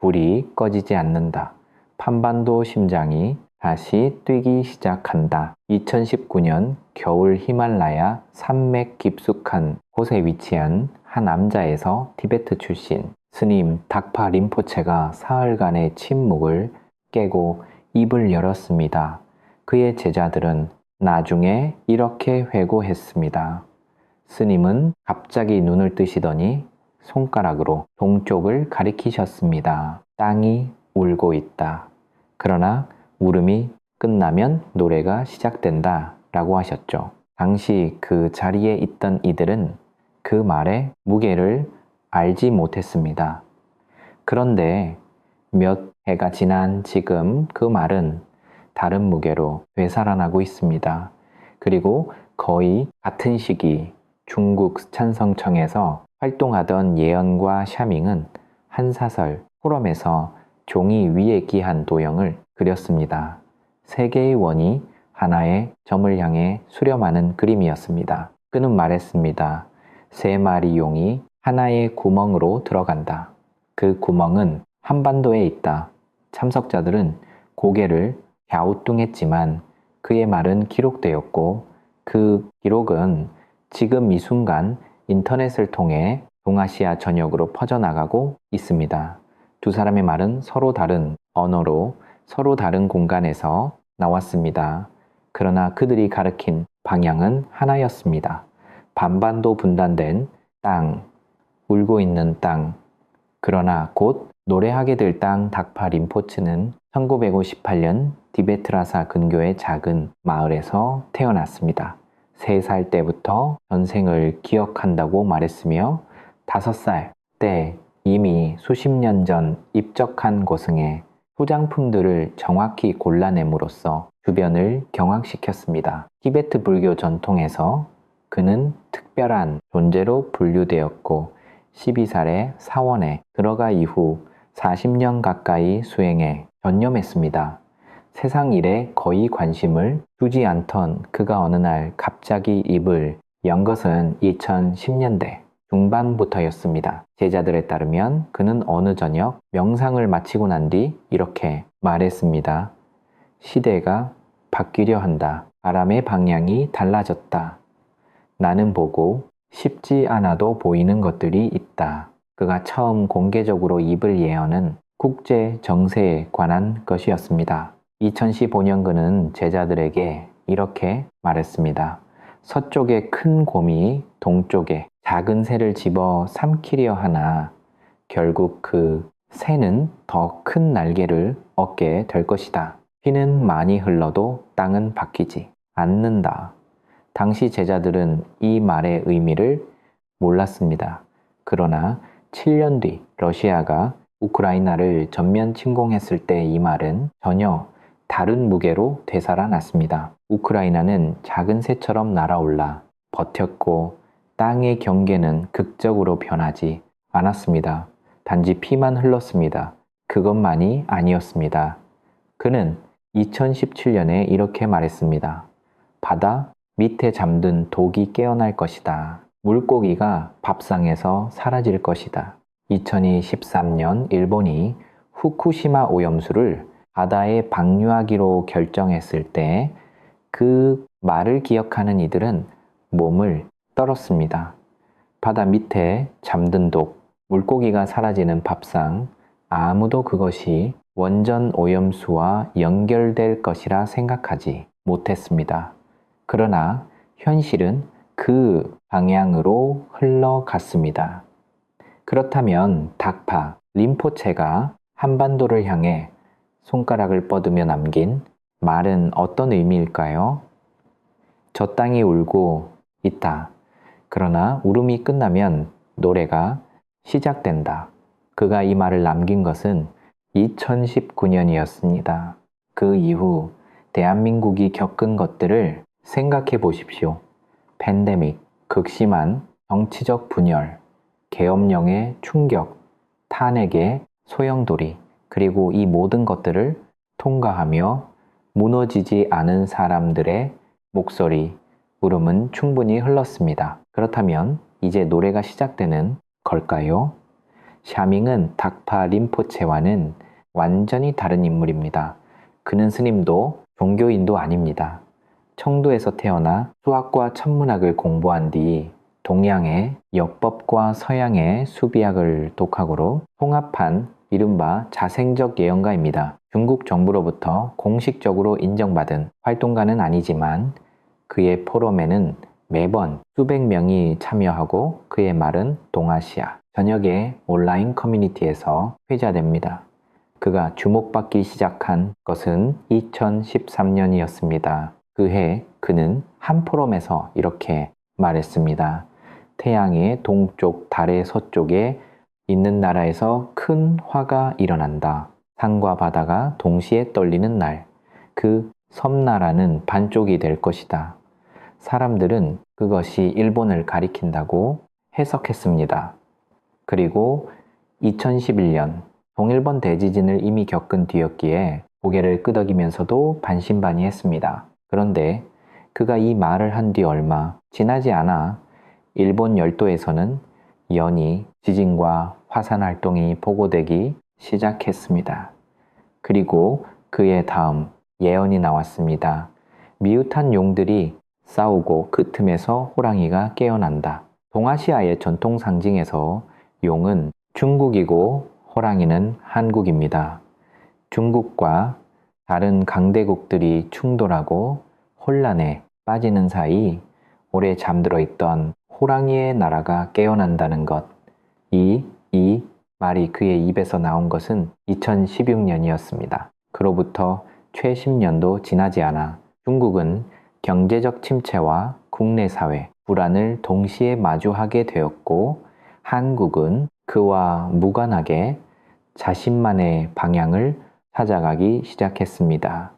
불이 꺼지지 않는다. 판반도 심장이 다시 뛰기 시작한다. 2019년 겨울 히말라야 산맥 깊숙한 곳에 위치한 한 남자에서 티베트 출신 스님 닥파 림포체가 사흘간의 침묵을 깨고 입을 열었습니다. 그의 제자들은 나중에 이렇게 회고했습니다. 스님은 갑자기 눈을 뜨시더니 손가락으로 동쪽을 가리키셨습니다. 땅이 울고 있다. 그러나 울음이 끝나면 노래가 시작된다 라고 하셨죠. 당시 그 자리에 있던 이들은 그 말의 무게를 알지 못했습니다. 그런데 몇 해가 지난 지금 그 말은 다른 무게로 되살아나고 있습니다. 그리고 거의 같은 시기 중국 찬성청에서 활동하던 예언과 샤밍은 한사설 포럼에서 종이 위에 기한 도형을 그렸습니다. 세 개의 원이 하나의 점을 향해 수렴하는 그림이었습니다. 그는 말했습니다. 세 마리 용이 하나의 구멍으로 들어간다. 그 구멍은 한반도에 있다. 참석자들은 고개를 갸우뚱했지만 그의 말은 기록되었고 그 기록은 지금 이 순간 인터넷을 통해 동아시아 전역으로 퍼져나가고 있습니다. 두 사람의 말은 서로 다른 언어로 서로 다른 공간에서 나왔습니다. 그러나 그들이 가리킨 방향은 하나였습니다. 반반도 분단된 땅, 울고 있는 땅. 그러나 곧 노래하게 될 땅 닥파 림포츠는 1958년 티베트 라사 근교의 작은 마을에서 태어났습니다. 3살 때부터 전생을 기억한다고 말했으며 5살 때 이미 수십 년 전 입적한 고승에 소장품들을 정확히 골라냄으로써 주변을 경악시켰습니다. 티베트 불교 전통에서 그는 특별한 존재로 분류되었고 12살에 사원에 들어가 이후 40년 가까이 수행에 전념했습니다. 세상 일에 거의 관심을 두지 않던 그가 어느 날 갑자기 입을 연 것은 2010년대 중반부터였습니다. 제자들에 따르면 그는 어느 저녁 명상을 마치고 난 뒤 이렇게 말했습니다. 시대가 바뀌려 한다. 바람의 방향이 달라졌다. 나는 보고 쉽지 않아도 보이는 것들이 있다. 그가 처음 공개적으로 입을 예언은 국제 정세에 관한 것이었습니다. 2015년 그는 제자들에게 이렇게 말했습니다. 서쪽의 큰 곰이 동쪽에 작은 새를 집어 삼키려 하나 결국 그 새는 더 큰 날개를 얻게 될 것이다. 피는 많이 흘러도 땅은 바뀌지 않는다. 당시 제자들은 이 말의 의미를 몰랐습니다. 그러나 7년 뒤 러시아가 우크라이나를 전면 침공했을 때 이 말은 전혀 다른 무게로 되살아났습니다. 우크라이나는 작은 새처럼 날아올라 버텼고 땅의 경계는 극적으로 변하지 않았습니다. 단지 피만 흘렀습니다. 그것만이 아니었습니다. 그는 2017년에 이렇게 말했습니다. 바다 밑에 잠든 독이 깨어날 것이다. 물고기가 밥상에서 사라질 것이다. 2023년 일본이 후쿠시마 오염수를 바다에 방류하기로 결정했을 때 그 말을 기억하는 이들은 몸을 떨었습니다. 바다 밑에 잠든 독, 물고기가 사라지는 밥상, 아무도 그것이 원전 오염수와 연결될 것이라 생각하지 못했습니다. 그러나 현실은 그 방향으로 흘러갔습니다. 그렇다면 닥파 림포체가 한반도를 향해 손가락을 뻗으며 남긴 말은 어떤 의미일까요? 저 땅이 울고 있다. 그러나 울음이 끝나면 노래가 시작된다. 그가 이 말을 남긴 것은 2019년이었습니다. 그 이후 대한민국이 겪은 것들을 생각해 보십시오. 팬데믹, 극심한 정치적 분열, 계엄령의 충격, 탄핵의 소용돌이, 그리고 이 모든 것들을 통과하며 무너지지 않은 사람들의 목소리, 울음은 충분히 흘렀습니다. 그렇다면 이제 노래가 시작되는 걸까요? 샤밍은 닥파 림포체와는 완전히 다른 인물입니다. 그는 스님도 종교인도 아닙니다. 청도에서 태어나 수학과 천문학을 공부한 뒤 동양의 역법과 서양의 수비학을 독학으로 통합한 이른바 자생적 예언가입니다. 중국 정부로부터 공식적으로 인정받은 활동가는 아니지만 그의 포럼에는 매번 수백 명이 참여하고 그의 말은 동아시아 전역의 온라인 커뮤니티에서 회자됩니다. 그가 주목받기 시작한 것은 2013년이었습니다. 그해 그는 한 포럼에서 이렇게 말했습니다. 태양의 동쪽, 달의 서쪽에 있는 나라에서 큰 화가 일어난다. 산과 바다가 동시에 떨리는 날, 그 섬나라는 반쪽이 될 것이다. 사람들은 그것이 일본을 가리킨다고 해석했습니다. 그리고 2011년 동일본 대지진을 이미 겪은 뒤였기에 고개를 끄덕이면서도 반신반의했습니다. 그런데 그가 이 말을 한 뒤 얼마 지나지 않아 일본 열도에서는 연이 지진과 화산 활동이 보고되기 시작했습니다. 그리고 그의 다음 예언이 나왔습니다. 미웃한 용들이 싸우고 그 틈에서 호랑이가 깨어난다. 동아시아의 전통 상징에서 용은 중국이고 호랑이는 한국입니다. 중국과 다른 강대국들이 충돌하고 혼란에 빠지는 사이 오래 잠들어 있던 호랑이의 나라가 깨어난다는 것. 이 말이 그의 입에서 나온 것은 2016년이었습니다. 그로부터 최 10년도 지나지 않아 중국은 경제적 침체와 국내 사회 불안을 동시에 마주하게 되었고 한국은 그와 무관하게 자신만의 방향을 찾아가기 시작했습니다.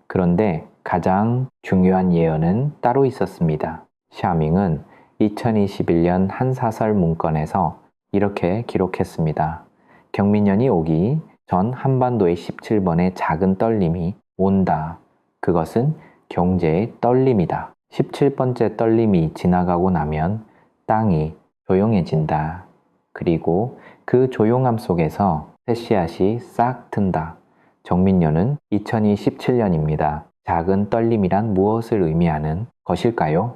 그런데 가장 중요한 예언은 따로 있었습니다. 샤밍은 2021년 한 사설 문건에서 이렇게 기록했습니다. 경민년이 오기 전 한반도의 17번의 작은 떨림이 온다. 그것은 경제의 떨림이다. 17번째 떨림이 지나가고 나면 땅이 조용해진다. 그리고 그 조용함 속에서 새 씨앗이 싹 튼다. 정민년은 2027년입니다. 작은 떨림이란 무엇을 의미하는 것일까요?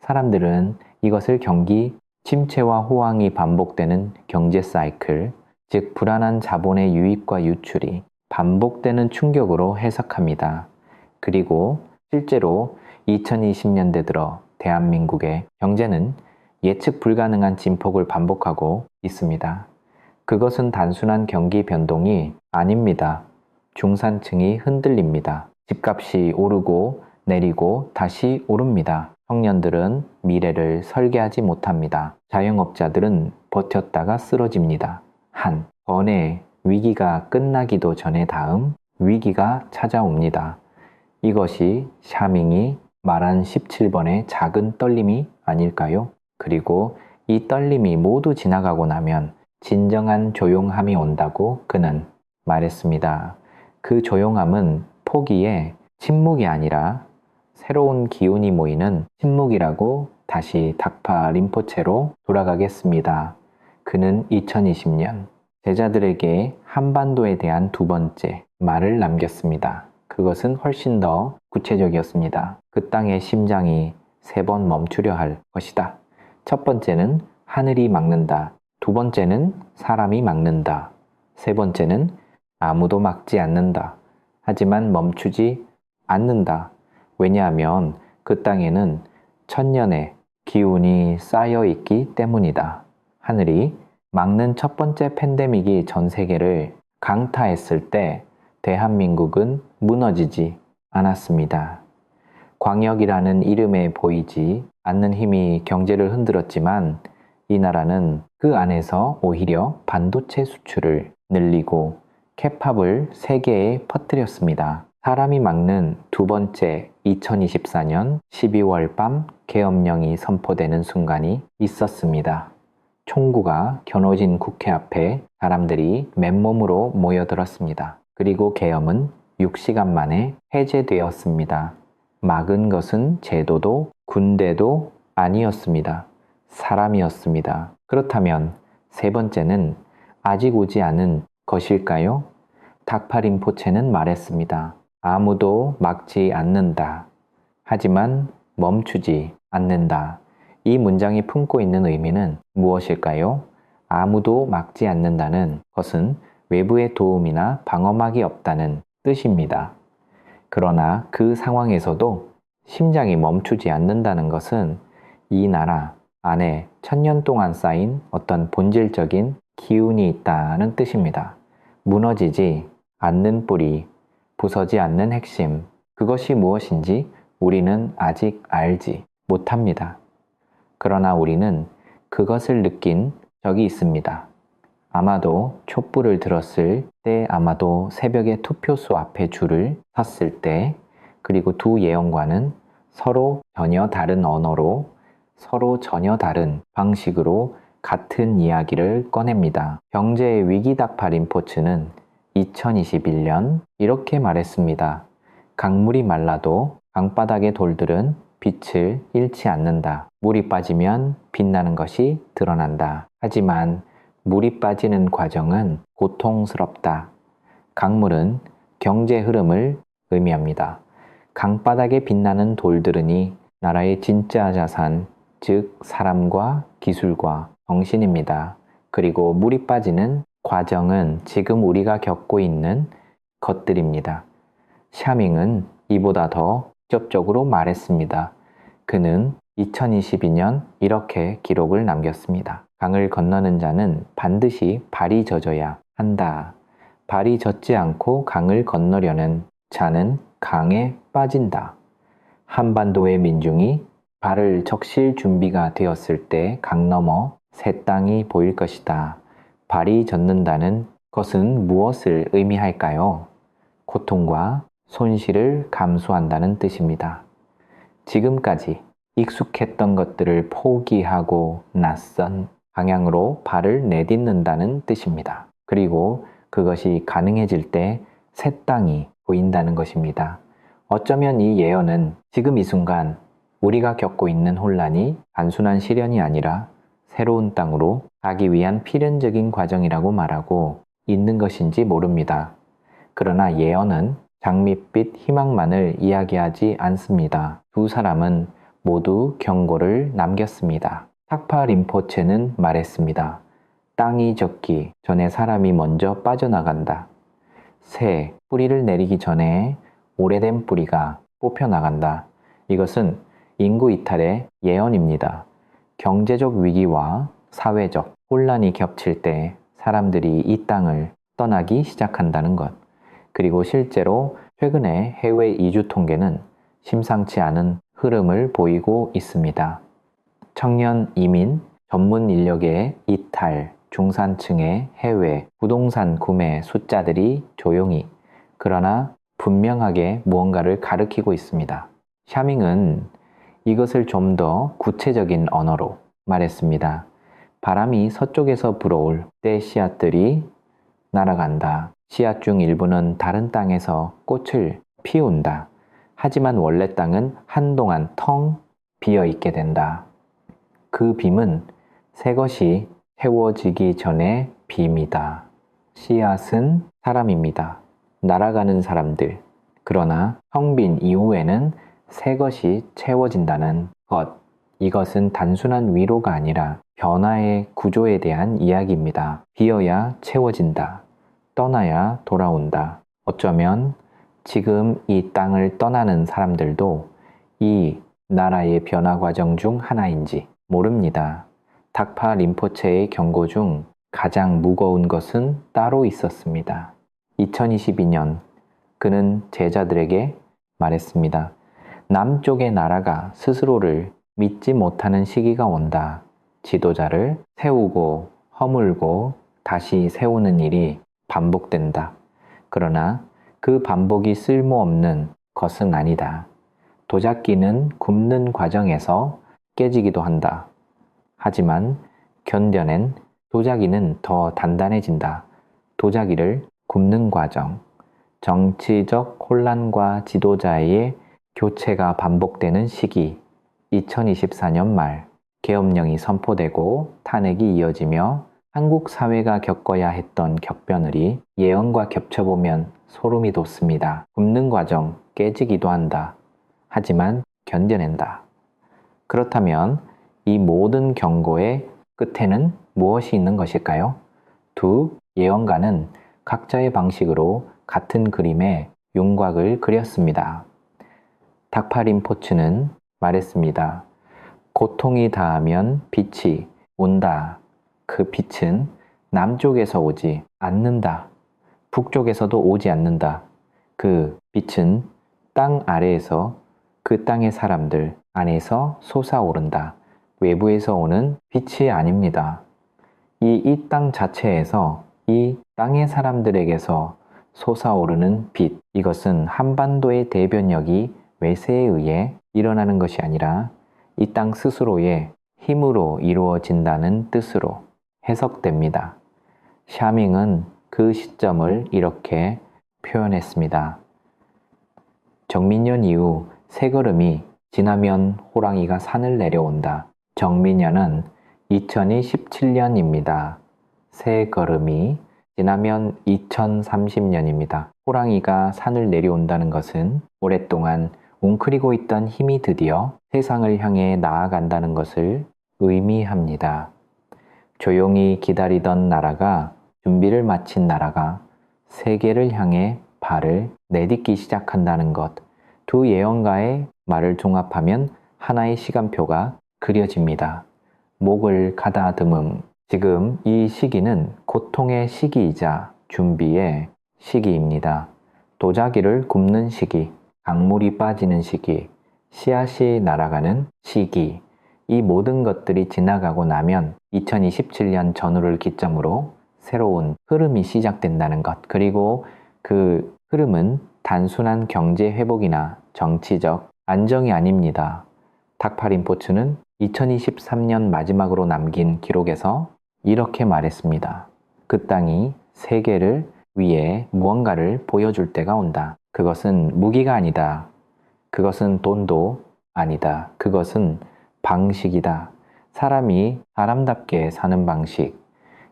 사람들은 이것을 경기 침체와 호황이 반복되는 경제 사이클, 즉 불안한 자본의 유입과 유출이 반복되는 충격으로 해석합니다. 그리고 실제로 2020년대 들어 대한민국의 경제는 예측 불가능한 진폭을 반복하고 있습니다. 그것은 단순한 경기 변동이 아닙니다. 중산층이 흔들립니다. 집값이 오르고 내리고 다시 오릅니다. 청년들은 미래를 설계하지 못합니다. 자영업자들은 버텼다가 쓰러집니다. 한 번의 위기가 끝나기도 전에 다음 위기가 찾아옵니다. 이것이 샤밍이 말한 17번의 작은 떨림이 아닐까요? 그리고 이 떨림이 모두 지나가고 나면 진정한 조용함이 온다고 그는 말했습니다. 그 조용함은 포기의 침묵이 아니라 새로운 기운이 모이는 침묵이라고 다시 닥파 림포체로 돌아가겠습니다. 그는 2020년 제자들에게 한반도에 대한 두 번째 말을 남겼습니다. 그것은 훨씬 더 구체적이었습니다. 그 땅의 심장이 3번 멈추려 할 것이다. 첫 번째는 하늘이 막는다. 두 번째는 사람이 막는다. 세 번째는 아무도 막지 않는다. 하지만 멈추지 않는다. 왜냐하면 그 땅에는 천년의 기운이 쌓여 있기 때문이다. 하늘이 막는 첫 번째 팬데믹이 전 세계를 강타했을 때 대한민국은 무너지지 않았습니다. 광역이라는 이름에 보이지 않는 힘이 경제를 흔들었지만 이 나라는 그 안에서 오히려 반도체 수출을 늘리고 케팝을 세계에 퍼뜨렸습니다. 사람이 막는 두 번째 2024년 12월 밤 계엄령이 선포되는 순간이 있었습니다. 총구가 겨눠진 국회 앞에 사람들이 맨몸으로 모여들었습니다. 그리고 계엄은 6시간 만에 해제되었습니다. 막은 것은 제도도 군대도 아니었습니다. 사람이었습니다. 그렇다면 세 번째는 아직 오지 않은 것일까요? 닥파 림포체는 말했습니다. 아무도 막지 않는다. 하지만 멈추지 않는다. 이 문장이 품고 있는 의미는 무엇일까요? 아무도 막지 않는다는 것은 외부의 도움이나 방어막이 없다는 뜻입니다. 그러나 그 상황에서도 심장이 멈추지 않는다는 것은 이 나라 안에 1000년 동안 쌓인 어떤 본질적인 기운이 있다는 뜻입니다. 무너지지 않는 뿌리, 부서지 않는 핵심, 그것이 무엇인지 우리는 아직 알지 못합니다. 그러나 우리는 그것을 느낀 적이 있습니다. 아마도 촛불을 들었을 때, 아마도 새벽에 투표소 앞에 줄을 섰을 때, 그리고 두 예언과는 서로 전혀 다른 언어로, 서로 전혀 다른 방식으로 같은 이야기를 꺼냅니다. 경제의 위기 닥파 림포츠는 2021년 이렇게 말했습니다. 강물이 말라도 강바닥의 돌들은 빛을 잃지 않는다. 물이 빠지면 빛나는 것이 드러난다. 하지만 물이 빠지는 과정은 고통스럽다. 강물은 경제 흐름을 의미합니다. 강바닥에 빛나는 돌들은이 나라의 진짜 자산, 즉 사람과 기술과 정신입니다. 그리고 물이 빠지는 과정은 지금 우리가 겪고 있는 것들입니다. 샤밍은 이보다 더 직접적으로 말했습니다. 그는 2022년 이렇게 기록을 남겼습니다. 강을 건너는 자는 반드시 발이 젖어야 한다. 발이 젖지 않고 강을 건너려는 자는 강에 빠진다. 한반도의 민중이 발을 적실 준비가 되었을 때 강 너머 새 땅이 보일 것이다. 발이 젖는다는 것은 무엇을 의미할까요? 고통과 손실을 감수한다는 뜻입니다. 지금까지 익숙했던 것들을 포기하고 낯선 방향으로 발을 내딛는다는 뜻입니다. 그리고 그것이 가능해질 때 새 땅이 보인다는 것입니다. 어쩌면 이 예언은 지금 이 순간 우리가 겪고 있는 혼란이 단순한 시련이 아니라 새로운 땅으로 가기 위한 필연적인 과정이라고 말하고 있는 것인지 모릅니다. 그러나 예언은 장밋빛 희망만을 이야기하지 않습니다. 두 사람은 모두 경고를 남겼습니다. 탁파 림포체는 말했습니다. 땅이 젖기 전에 사람이 먼저 빠져나간다. 새 뿌리를 내리기 전에 오래된 뿌리가 뽑혀나간다. 이것은 인구 이탈의 예언입니다. 경제적 위기와 사회적 혼란이 겹칠 때 사람들이 이 땅을 떠나기 시작한다는 것. 그리고 실제로 최근에 해외 이주 통계는 심상치 않은 흐름을 보이고 있습니다. 청년 이민, 전문 인력의 이탈, 중산층의 해외, 부동산 구매 숫자들이 조용히 그러나 분명하게 무언가를 가리키고 있습니다. 샤밍은 이것을 좀 더 구체적인 언어로 말했습니다. 바람이 서쪽에서 불어올 때 씨앗들이 날아간다. 씨앗 중 일부는 다른 땅에서 꽃을 피운다. 하지만 원래 땅은 한동안 텅 비어 있게 된다. 그 빔은 새 것이 채워지기 전의 빔이다. 씨앗은 사람입니다. 날아가는 사람들. 그러나 텅 빈 이후에는 새 것이 채워진다는 것. 이것은 단순한 위로가 아니라 변화의 구조에 대한 이야기입니다. 비어야 채워진다. 떠나야 돌아온다. 어쩌면 지금 이 땅을 떠나는 사람들도 이 나라의 변화 과정 중 하나인지 모릅니다. 닥파 림포체의 경고 중 가장 무거운 것은 따로 있었습니다. 2022년 그는 제자들에게 말했습니다. 남쪽의 나라가 스스로를 믿지 못하는 시기가 온다. 지도자를 세우고 허물고 다시 세우는 일이 반복된다. 그러나 그 반복이 쓸모없는 것은 아니다. 도자기는 굽는 과정에서 깨지기도 한다. 하지만 견뎌낸 도자기는 더 단단해진다. 도자기를 굽는 과정, 정치적 혼란과 지도자의 교체가 반복되는 시기, 2024년 말 계엄령이 선포되고 탄핵이 이어지며 한국 사회가 겪어야 했던 격변을이 예언과 겹쳐보면 소름이 돋습니다. 굽는 과정 깨지기도 한다. 하지만 견뎌낸다. 그렇다면 이 모든 경고의 끝에는 무엇이 있는 것일까요? 두 예언가는 각자의 방식으로 같은 그림의 윤곽을 그렸습니다. 닥파린포츠는 말했습니다. 고통이 닿으면 빛이 온다. 그 빛은 남쪽에서 오지 않는다. 북쪽에서도 오지 않는다. 그 빛은 땅 아래에서 그 땅의 사람들 안에서 솟아오른다. 외부에서 오는 빛이 아닙니다. 이 땅 자체에서 이 땅의 사람들에게서 솟아오르는 빛, 이것은 한반도의 대변력이 외세에 의해 일어나는 것이 아니라 이 땅 스스로의 힘으로 이루어진다는 뜻으로 해석됩니다. 샤밍은 그 시점을 이렇게 표현했습니다. 정민년 이후 세 걸음이 지나면 호랑이가 산을 내려온다. 정민년은 2017년입니다. 세 걸음이 지나면 2030년입니다. 호랑이가 산을 내려온다는 것은 오랫동안 웅크리고 있던 힘이 드디어 세상을 향해 나아간다는 것을 의미합니다. 조용히 기다리던 나라가 준비를 마친 나라가 세계를 향해 발을 내딛기 시작한다는 것. 두 예언가의 말을 종합하면 하나의 시간표가 그려집니다. 목을 가다듬음. 지금 이 시기는 고통의 시기이자 준비의 시기입니다. 도자기를 굽는 시기, 강물이 빠지는 시기, 씨앗이 날아가는 시기. 이 모든 것들이 지나가고 나면 2027년 전후를 기점으로 새로운 흐름이 시작된다는 것. 그리고 그 흐름은 단순한 경제 회복이나 정치적 안정이 아닙니다. 닥파린포츠는 2023년 마지막으로 남긴 기록에서 이렇게 말했습니다. 그 땅이 세계를 위해 무언가를 보여줄 때가 온다. 그것은 무기가 아니다. 그것은 돈도 아니다. 그것은 방식이다. 사람이 사람답게 사는 방식.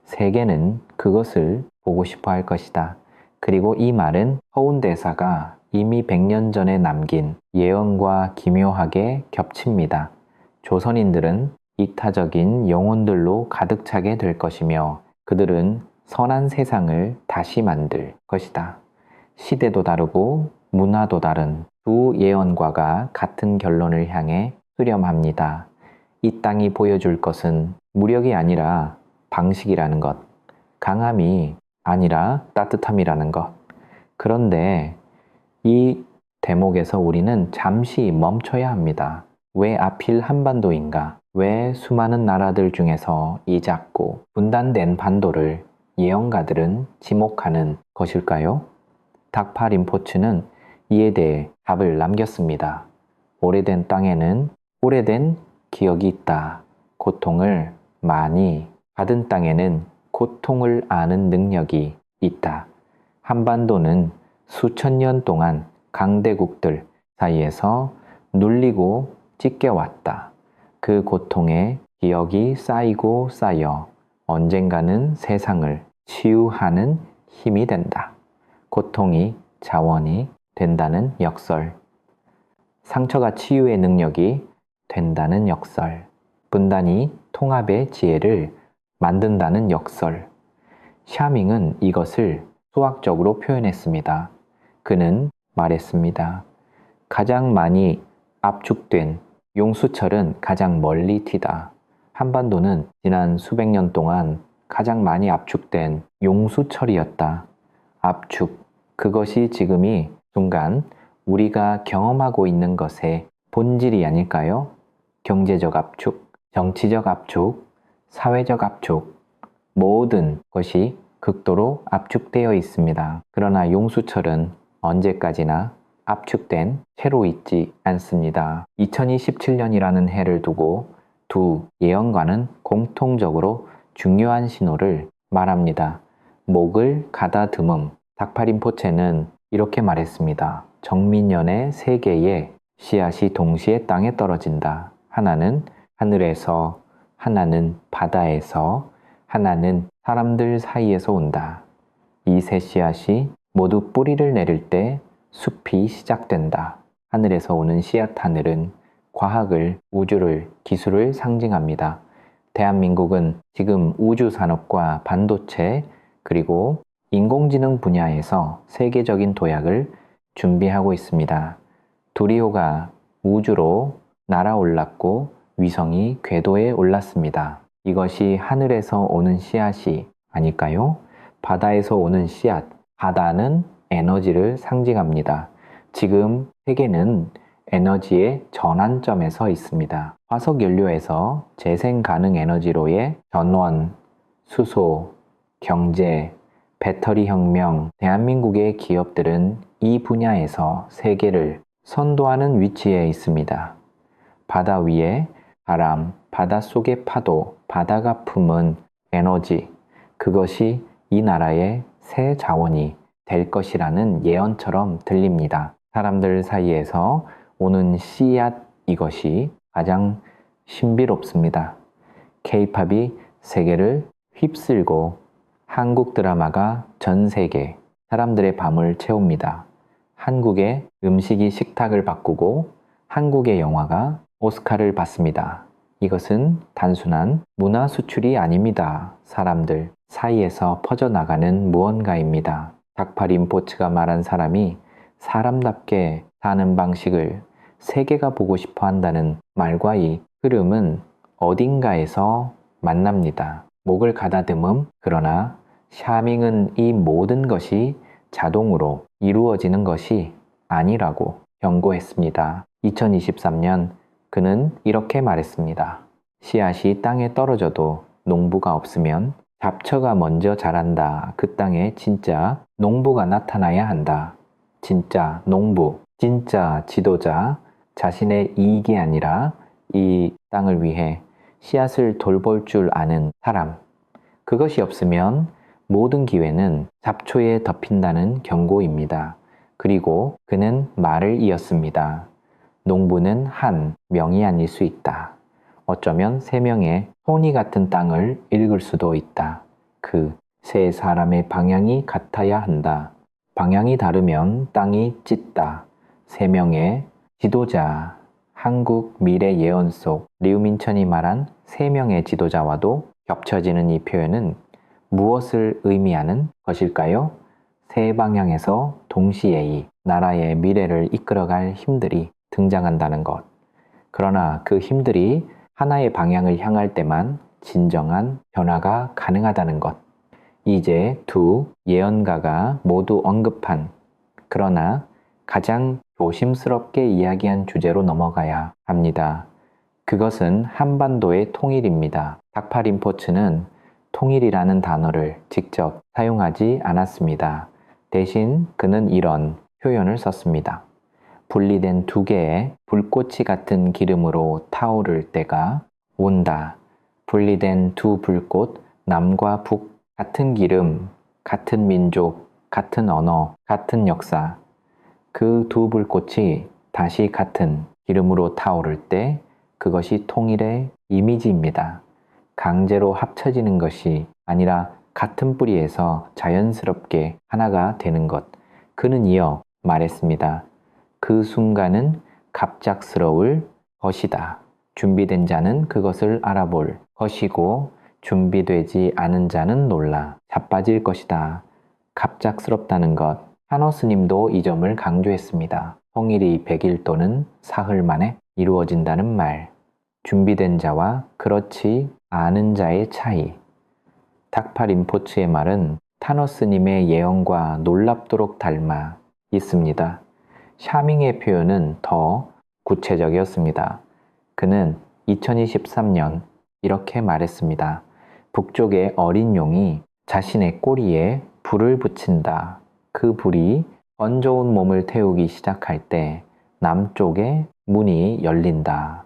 세계는 그것을 보고 싶어 할 것이다. 그리고 이 말은 허운 대사가 이미 100년 전에 남긴 예언과 기묘하게 겹칩니다. 조선인들은 이타적인 영혼들로 가득 차게 될 것이며 그들은 선한 세상을 다시 만들 것이다. 시대도 다르고 문화도 다른 두 예언과가 같은 결론을 향해 수렴합니다. 이 땅이 보여줄 것은 무력이 아니라 방식이라는 것, 강함이 아니라 따뜻함이라는 것. 그런데 이 대목에서 우리는 잠시 멈춰야 합니다. 왜 하필 한반도인가? 왜 수많은 나라들 중에서 이 작고 분단된 반도를 예언가들은 지목하는 것일까요? 닥파린포츠는 이에 대해 답을 남겼습니다. 오래된 땅에는 오래된 기억이 있다. 고통을 많이 받은 땅에는 고통을 아는 능력이 있다. 한반도는 수천 년 동안 강대국들 사이에서 눌리고 찢겨왔다. 그 고통의 기억이 쌓이고 쌓여 언젠가는 세상을 치유하는 힘이 된다. 고통이 자원이 된다는 역설. 상처가 치유의 능력이 된다는 역설. 분단이 통합의 지혜를 만든다는 역설. 샤밍은 이것을 수학적으로 표현했습니다. 그는 말했습니다. 가장 많이 압축된 용수철은 가장 멀리 튀다. 한반도는 지난 수백 년 동안 가장 많이 압축된 용수철이었다. 압축. 그것이 지금이 순간 우리가 경험하고 있는 것의 본질이 아닐까요? 경제적 압축, 정치적 압축, 사회적 압축, 모든 것이 극도로 압축되어 있습니다. 그러나 용수철은 언제까지나 압축된 채로 있지 않습니다. 2027년이라는 해를 두고 두 예언가는 공통적으로 중요한 신호를 말합니다. 목을 가다듬음. 닥파린포체는 이렇게 말했습니다. 정민년의 세 개의 씨앗이 동시에 땅에 떨어진다. 하나는 하늘에서, 하나는 바다에서, 하나는 사람들 사이에서 온다. 이 새 씨앗이 모두 뿌리를 내릴 때 숲이 시작된다. 하늘에서 오는 씨앗 하늘은 과학을, 우주를, 기술을 상징합니다. 대한민국은 지금 우주 산업과 반도체 그리고 인공지능 분야에서 세계적인 도약을 준비하고 있습니다. 두리오가 우주로 날아올랐고 위성이 궤도에 올랐습니다. 이것이 하늘에서 오는 씨앗이 아닐까요? 바다에서 오는 씨앗, 바다는 에너지를 상징합니다. 지금 세계는 에너지의 전환점에 서 있습니다. 화석 연료에서 재생 가능 에너지로의 전원, 수소, 경제, 배터리 혁명, 대한민국의 기업들은 이 분야에서 세계를 선도하는 위치에 있습니다. 바다 위에 바람, 바다 속의 파도, 바다가 품은 에너지, 그것이 이 나라의 새 자원이 될 것이라는 예언처럼 들립니다. 사람들 사이에서 오는 씨앗 이것이 가장 신비롭습니다. K-팝이 세계를 휩쓸고 한국 드라마가 전 세계 사람들의 밤을 채웁니다. 한국의 음식이 식탁을 바꾸고 한국의 영화가 오스카를 받습니다. 이것은 단순한 문화 수출이 아닙니다. 사람들 사이에서 퍼져나가는 무언가입니다. 닥파 림포츠가 말한 사람이 사람답게 사는 방식을 세계가 보고 싶어 한다는 말과 이 흐름은 어딘가에서 만납니다. 목을 가다듬음, 그러나 샤밍은 이 모든 것이 자동으로 이루어지는 것이 아니라고 경고했습니다. 2023년 그는 이렇게 말했습니다. 씨앗이 땅에 떨어져도 농부가 없으면 잡초가 먼저 자란다. 그 땅에 진짜 농부가 나타나야 한다. 진짜 농부, 진짜 지도자, 자신의 이익이 아니라 이 땅을 위해 씨앗을 돌볼 줄 아는 사람. 그것이 없으면 모든 기회는 잡초에 덮인다는 경고입니다. 그리고 그는 말을 이었습니다. 농부는 한 명이 아닐 수 있다. 어쩌면 3명의 손이 같은 땅을 읽을 수도 있다. 그 세 사람의 방향이 같아야 한다. 방향이 다르면 땅이 찢다. 3명의 지도자, 한국 미래 예언 속 류민천이 말한 3명의 지도자와도 겹쳐지는 이 표현은 무엇을 의미하는 것일까요? 세 방향에서 동시에 이 나라의 미래를 이끌어갈 힘들이 등장한다는 것. 그러나 그 힘들이 하나의 방향을 향할 때만 진정한 변화가 가능하다는 것. 이제 두 예언가가 모두 언급한 그러나 가장 조심스럽게 이야기한 주제로 넘어가야 합니다. 그것은 한반도의 통일입니다. 닥파 림포츠는 통일이라는 단어를 직접 사용하지 않았습니다. 대신 그는 이런 표현을 썼습니다. 분리된 2개의 불꽃이 같은 기름으로 타오를 때가 온다. 분리된 2 불꽃, 남과 북, 같은 기름, 같은 민족, 같은 언어, 같은 역사. 그 2 불꽃이 다시 같은 기름으로 타오를 때 그것이 통일의 이미지입니다. 강제로 합쳐지는 것이 아니라 같은 뿌리에서 자연스럽게 하나가 되는 것. 그는 이어 말했습니다. 그 순간은 갑작스러울 것이다. 준비된 자는 그것을 알아볼 것이고 준비되지 않은 자는 놀라 자빠질 것이다. 갑작스럽다는 것. 타노스님도 이 점을 강조했습니다. 통일이 100일 또는 사흘 만에 이루어진다는 말. 준비된 자와 그렇지 않은 자의 차이. 닥파 림포츠의 말은 타노스님의 예언과 놀랍도록 닮아 있습니다. 샤밍의 표현은 더 구체적이었습니다. 그는 2023년 이렇게 말했습니다. 북쪽의 어린 용이 자신의 꼬리에 불을 붙인다. 그 불이 번져온 몸을 태우기 시작할 때 남쪽에 문이 열린다.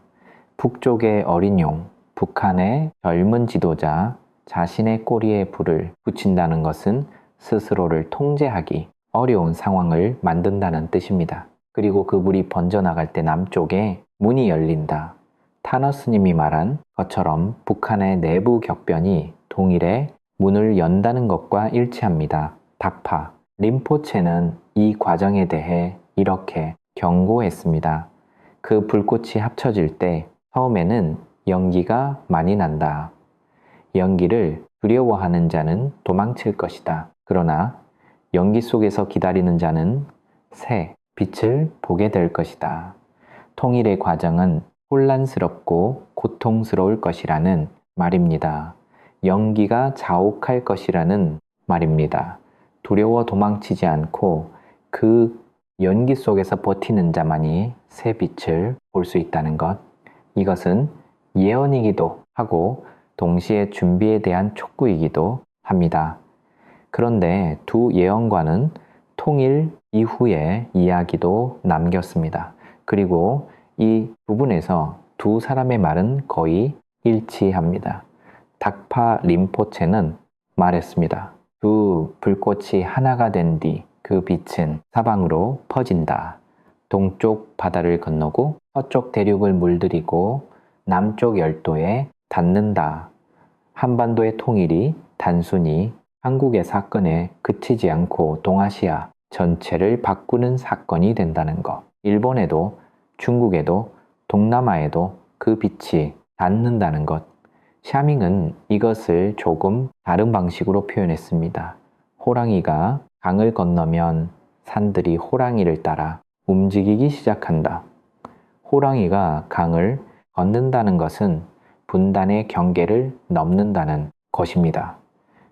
북쪽의 어린 용, 북한의 젊은 지도자, 자신의 꼬리에 불을 붙인다는 것은 스스로를 통제하기 어려운 상황을 만든다는 뜻입니다. 그리고 그 불이 번져나갈 때 남쪽에 문이 열린다. 타너스님이 말한 것처럼 북한의 내부 격변이 동일의 문을 연다는 것과 일치합니다. 닥파, 림포체는 이 과정에 대해 이렇게 경고했습니다. 그 불꽃이 합쳐질 때 처음에는 연기가 많이 난다. 연기를 두려워하는 자는 도망칠 것이다. 그러나 연기 속에서 기다리는 자는 새 빛을 보게 될 것이다. 통일의 과정은 혼란스럽고 고통스러울 것이라는 말입니다. 연기가 자욱할 것이라는 말입니다. 두려워 도망치지 않고 그 연기 속에서 버티는 자만이 새 빛을 볼 수 있다는 것. 이것은 예언이기도 하고 동시에 준비에 대한 촉구이기도 합니다. 그런데 두 예언과는 통일 이후의 이야기도 남겼습니다. 그리고 이 부분에서 두 사람의 말은 거의 일치합니다. 닥파 림포체는 말했습니다. 두 불꽃이 하나가 된 뒤 그 빛은 사방으로 퍼진다. 동쪽 바다를 건너고 서쪽 대륙을 물들이고 남쪽 열도에 닿는다. 한반도의 통일이 단순히 한국의 사건에 그치지 않고 동아시아 전체를 바꾸는 사건이 된다는 것. 일본에도 중국에도 동남아에도 그 빛이 닿는다는 것. 샤밍은 이것을 조금 다른 방식으로 표현했습니다. 호랑이가 강을 건너면 산들이 호랑이를 따라 움직이기 시작한다. 호랑이가 강을 걷는다는 것은 분단의 경계를 넘는다는 것입니다.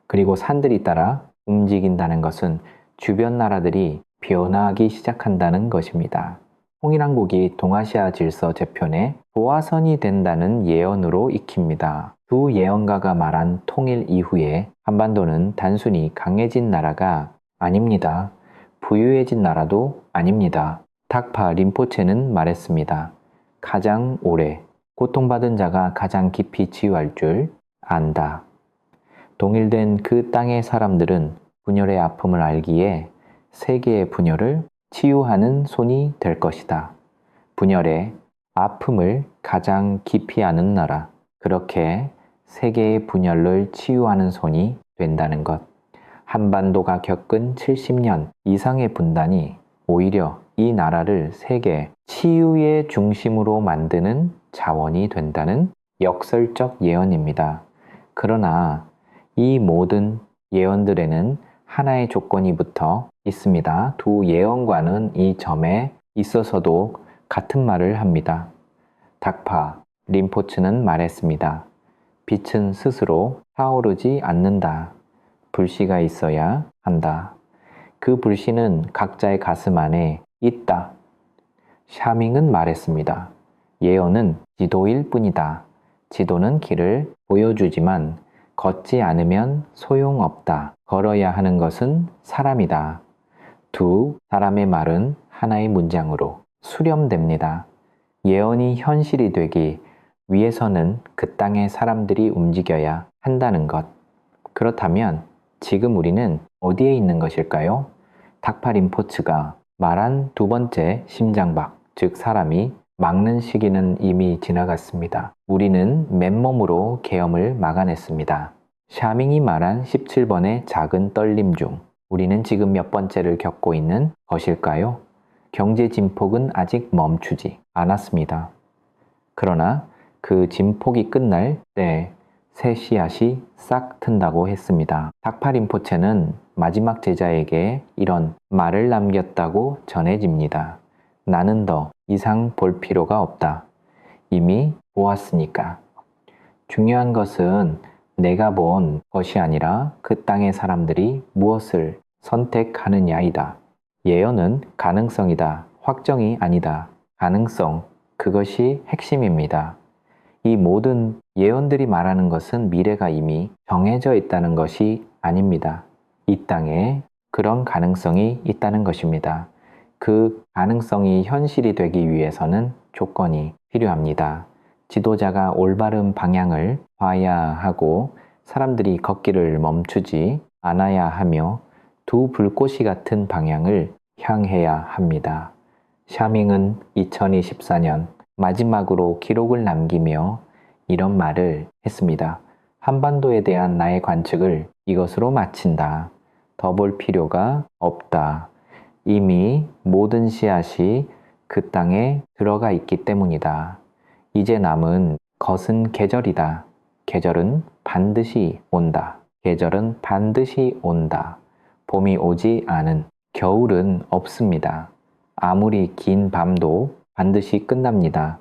그리고 산들이 따라 움직인다는 것은 주변 나라들이 변화하기 시작한다는 것입니다. 통일한국이 동아시아 질서 재편의 도화선이 된다는 예언으로 익힙니다. 두 예언가가 말한 통일 이후에 한반도는 단순히 강해진 나라가 아닙니다. 부유해진 나라도 아닙니다. 닥파 림포체는 말했습니다. 가장 오래 고통받은 자가 가장 깊이 치유할 줄 안다. 동일된 그 땅의 사람들은 분열의 아픔을 알기에 세계의 분열을 치유하는 손이 될 것이다. 분열의 아픔을 가장 깊이 아는 나라, 그렇게 세계의 분열을 치유하는 손이 된다는 것. 한반도가 겪은 70년 이상의 분단이 오히려 이 나라를 세계 치유의 중심으로 만드는 자원이 된다는 역설적 예언입니다. 그러나 이 모든 예언들에는 하나의 조건이 붙어 있습니다. 두 예언과는 이 점에 있어서도 같은 말을 합니다. 닥파 림포츠는 말했습니다. 빛은 스스로 타오르지 않는다. 불씨가 있어야 한다. 그 불씨는 각자의 가슴 안에 있다. 샤밍은 말했습니다. 예언은 지도일 뿐이다. 지도는 길을 보여주지만 걷지 않으면 소용없다. 걸어야 하는 것은 사람이다. 두 사람의 말은 하나의 문장으로 수렴됩니다. 예언이 현실이 되기 위해서는 그 땅의 사람들이 움직여야 한다는 것. 그렇다면 지금 우리는 어디에 있는 것일까요? 닥파 림포츠가 말한 두 번째 심장박, 즉 사람이 막는 시기는 이미 지나갔습니다. 우리는 맨몸으로 계엄을 막아냈습니다. 샤밍이 말한 17번의 작은 떨림 중 우리는 지금 몇 번째를 겪고 있는 것일까요? 경제 진폭은 아직 멈추지 않았습니다. 그러나 그 진폭이 끝날 때 새 씨앗이 싹 튼다고 했습니다. 닥파 림포체는 마지막 제자에게 이런 말을 남겼다고 전해집니다. 나는 더 이상 볼 필요가 없다. 이미 보았으니까. 중요한 것은 내가 본 것이 아니라 그 땅의 사람들이 무엇을 선택하느냐이다. 예언은 가능성이다. 확정이 아니다. 가능성, 그것이 핵심입니다. 이 모든 예언들이 말하는 것은 미래가 이미 정해져 있다는 것이 아닙니다. 이 땅에 그런 가능성이 있다는 것입니다. 그 가능성이 현실이 되기 위해서는 조건이 필요합니다. 지도자가 올바른 방향을 봐야 하고 사람들이 걷기를 멈추지 않아야 하며 두 불꽃이 같은 방향을 향해야 합니다. 샤밍은 2024년 마지막으로 기록을 남기며 이런 말을 했습니다. 한반도에 대한 나의 관측을 이것으로 마친다. 더 볼 필요가 없다. 이미 모든 씨앗이 그 땅에 들어가 있기 때문이다. 이제 남은 것은 계절이다. 계절은 반드시 온다. 계절은 반드시 온다. 봄이 오지 않은 겨울은 없습니다. 아무리 긴 밤도 반드시 끝납니다.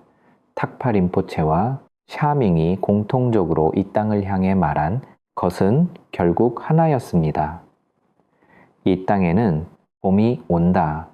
탁파 림포체와 샤밍이 공통적으로 이 땅을 향해 말한 것은 결국 하나였습니다. 이 땅에는 봄이 온다.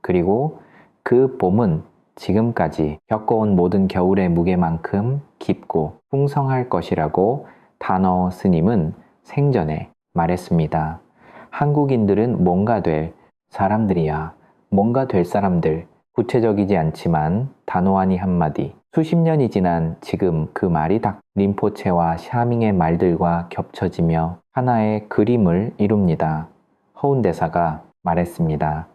그리고 그 봄은 지금까지 겪어온 모든 겨울의 무게만큼 깊고 풍성할 것이라고 단어 스님은 생전에 말했습니다. 한국인들은 뭔가 될 사람들이야. 뭔가 될 사람들. 구체적이지 않지만 단호하니 한마디. 수십 년이 지난 지금 그 말이 딱 림포체와 샤밍의 말들과 겹쳐지며 하나의 그림을 이룹니다. 허운대사가 말했습니다.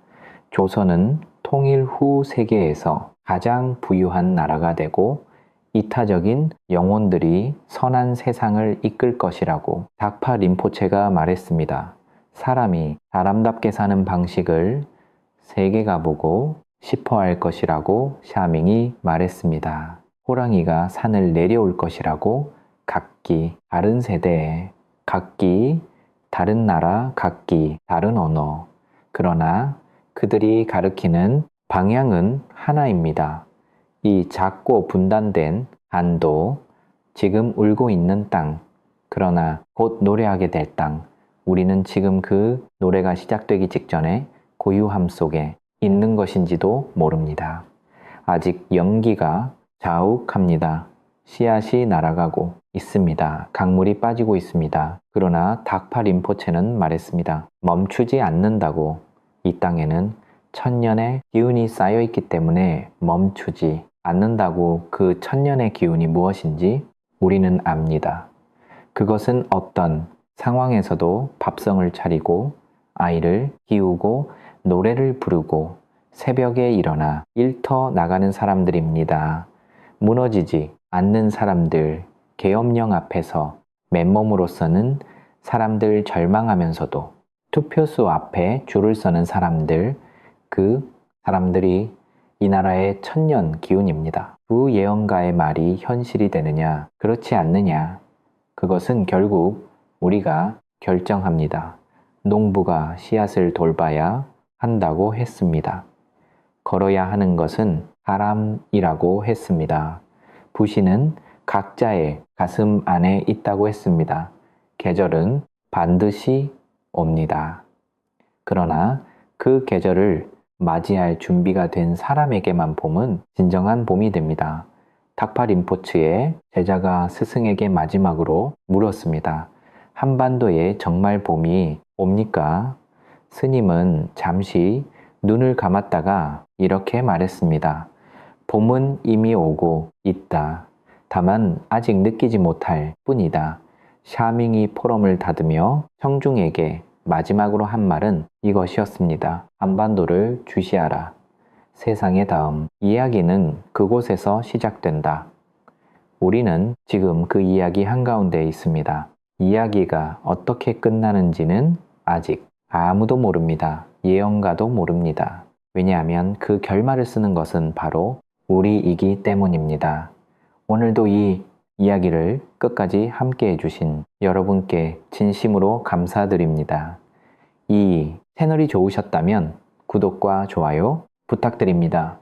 조선은 통일 후 세계에서 가장 부유한 나라가 되고 이타적인 영혼들이 선한 세상을 이끌 것이라고 닥파 림포체가 말했습니다. 사람이 사람답게 사는 방식을 세계가 보고 싶어 할 것이라고 샤밍이 말했습니다. 호랑이가 산을 내려올 것이라고 각기 다른 세대에 각기 다른 나라 각기 다른 언어 그러나 그들이 가리키는 방향은 하나입니다. 이 작고 분단된 한도, 지금 울고 있는 땅, 그러나 곧 노래하게 될 땅, 우리는 지금 그 노래가 시작되기 직전에 고요함 속에 있는 것인지도 모릅니다. 아직 연기가 자욱합니다. 씨앗이 날아가고 있습니다. 강물이 빠지고 있습니다. 그러나 닥파 림포체는 말했습니다. 멈추지 않는다고. 이 땅에는 천년의 기운이 쌓여 있기 때문에 멈추지 않는다고. 그 천년의 기운이 무엇인지 우리는 압니다. 그것은 어떤 상황에서도 밥성을 차리고 아이를 키우고 노래를 부르고 새벽에 일어나 일터 나가는 사람들입니다. 무너지지 않는 사람들, 계엄령 앞에서 맨몸으로 서는 사람들 절망하면서도 투표소 앞에 줄을 서는 사람들, 그 사람들이 이 나라의 천년 기운입니다. 두 예언가의 말이 현실이 되느냐, 그렇지 않느냐, 그것은 결국 우리가 결정합니다. 농부가 씨앗을 돌봐야 한다고 했습니다. 걸어야 하는 것은 사람이라고 했습니다. 부시는 각자의 가슴 안에 있다고 했습니다. 계절은 반드시 옵니다. 그러나 그 계절을 맞이할 준비가 된 사람에게만 봄은 진정한 봄이 됩니다. 닥파 림포츠의 제자가 스승에게 마지막으로 물었습니다. 한반도에 정말 봄이 옵니까? 스님은 잠시 눈을 감았다가 이렇게 말했습니다. 봄은 이미 오고 있다. 다만 아직 느끼지 못할 뿐이다. 샤밍이 포럼을 닫으며 청중에게 마지막으로 한 말은 이것이었습니다. 한반도를 주시하라. 세상의 다음 이야기는 그곳에서 시작된다. 우리는 지금 그 이야기 한가운데 있습니다. 이야기가 어떻게 끝나는지는 아직 아무도 모릅니다. 예언가도 모릅니다. 왜냐하면 그 결말을 쓰는 것은 바로 우리이기 때문입니다. 오늘도 이 이야기를 끝까지 함께 해주신 여러분께 진심으로 감사드립니다. 이 채널이 좋으셨다면 구독과 좋아요 부탁드립니다.